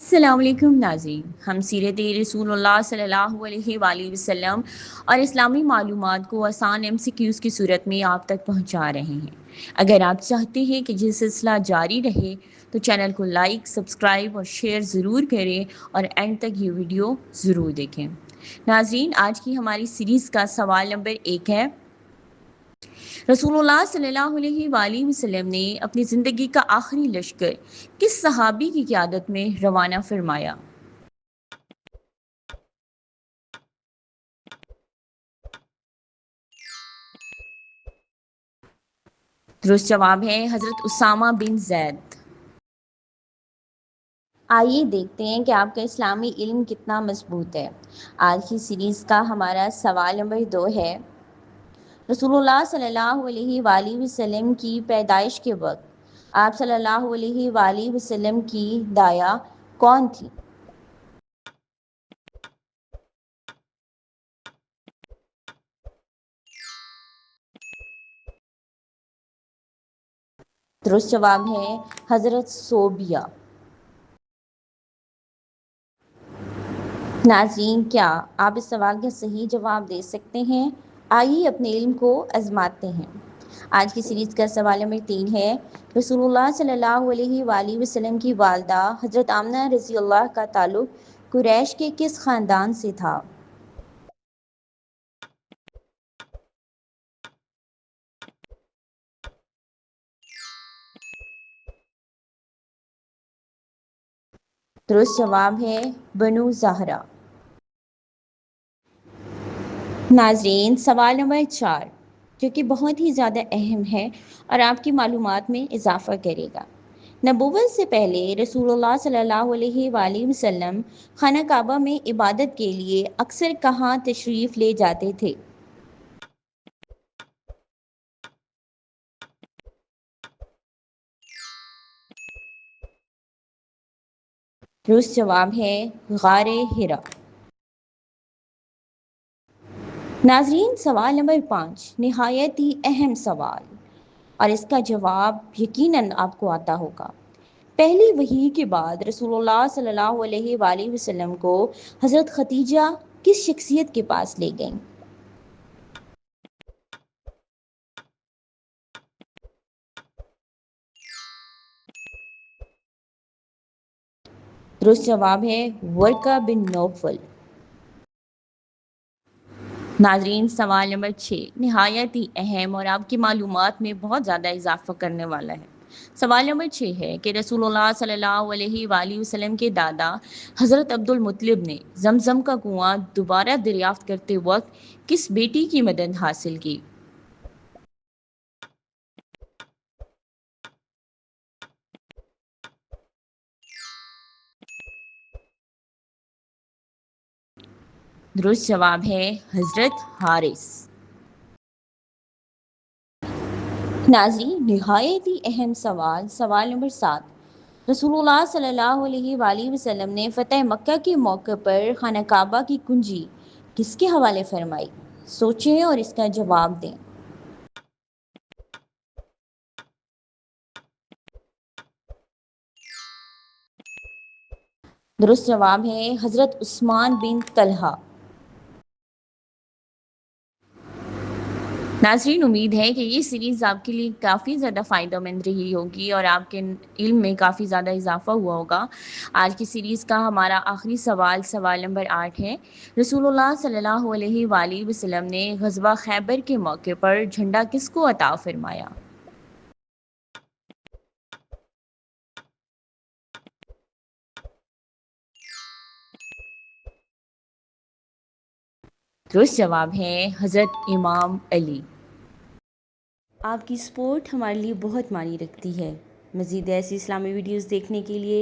السلام علیکم ناظرین، ہم سیرت رسول اللہ صلی اللہ علیہ وآلہ وسلم اور اسلامی معلومات کو آسان MCQs کی صورت میں آپ تک پہنچا رہے ہیں۔ اگر آپ چاہتے ہیں کہ یہ سلسلہ جاری رہے تو چینل کو لائک، سبسکرائب اور شیئر ضرور کریں اور اینڈ تک یہ ویڈیو ضرور دیکھیں۔ ناظرین، آج کی ہماری سیریز کا سوال نمبر 1 ہے، رسول اللہ صلی اللہ علیہ وآلہ وسلم نے اپنی زندگی کا آخری لشکر کس صحابی کی قیادت میں روانہ فرمایا؟ درست جواب ہے حضرت اسامہ بن زید۔ آئیے دیکھتے ہیں کہ آپ کا اسلامی علم کتنا مضبوط ہے۔ آج کی سیریز کا ہمارا سوال نمبر 2 ہے، رسول اللہ صلی اللہ علیہ وآلہ وسلم کی پیدائش کے وقت آپ صلی اللہ علیہ وآلہ وسلم کی دایا کون تھی؟ درست جواب ہے حضرت صوبیہ۔ ناظرین، کیا آپ اس سوال کا صحیح جواب دے سکتے ہیں؟ آئیے اپنے علم کو آزماتے ہیں۔ آج کی سیریز کا سوال نمبر 3 ہے، رسول اللہ صلی اللہ علیہ وآلہ وسلم کی والدہ حضرت آمنہ رضی اللہ کا تعلق قریش کے کس خاندان سے تھا؟ درست جواب ہے بنو زہرہ۔ ناظرین، سوال نمبر 4 جو کہ بہت ہی زیادہ اہم ہے اور آپ کی معلومات میں اضافہ کرے گا۔ نبوت سے پہلے رسول اللہ صلی اللہ علیہ وآلہ وسلم خانہ کعبہ میں عبادت کے لیے اکثر کہاں تشریف لے جاتے تھے؟ درست جواب ہے غار حرا۔ ناظرین، سوال نمبر 5 نہایت ہی اہم سوال اور اس کا جواب یقیناً آپ کو آتا ہوگا۔ پہلی وحی کے بعد رسول اللہ صلی اللہ علیہ وآلہ وسلم کو حضرت خدیجہ کس شخصیت کے پاس لے گئیں؟ درست جواب ہے ورقہ بن نوفل۔ ناظرین، سوال نمبر 6 نہایت ہی اہم اور آپ کی معلومات میں بہت زیادہ اضافہ کرنے والا ہے۔ سوال نمبر 6 ہے کہ رسول اللہ صلی اللہ علیہ وآلہ وسلم کے دادا حضرت عبد المطلب نے زمزم کا کنواں دوبارہ دریافت کرتے وقت کس بیٹی کی مدد حاصل کی؟ درست جواب ہے حضرت حارث۔ ناظرین، نہایت ہی اہم سوال، سوال نمبر 7 رسول اللہ صلی اللہ علیہ وآلہ وسلم نے فتح مکہ کے موقع پر خانہ کعبہ کی کنجی کس کے حوالے فرمائی؟ سوچیں اور اس کا جواب دیں۔ درست جواب ہے حضرت عثمان بن طلحہ۔ ناظرین، امید ہے کہ یہ سیریز آپ کے لیے کافی زیادہ فائدہ مند رہی ہوگی اور آپ کے علم میں کافی زیادہ اضافہ ہوا ہوگا۔ آج کی سیریز کا ہمارا آخری سوال، سوال نمبر 8 ہے، رسول اللہ صلی اللہ علیہ وآلہ وسلم نے غزوہ خیبر کے موقع پر جھنڈا کس کو عطا فرمایا؟ درست جواب ہے حضرت امام علی۔ آپ کی سپورٹ ہمارے لیے بہت معنی رکھتی ہے۔ مزید ایسی اسلامی ویڈیوز دیکھنے کے لیے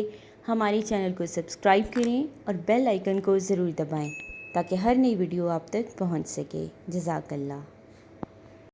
ہمارے چینل کو سبسکرائب کریں اور بیل آئیکن کو ضرور دبائیں تاکہ ہر نئی ویڈیو آپ تک پہنچ سکے۔ جزاک اللہ۔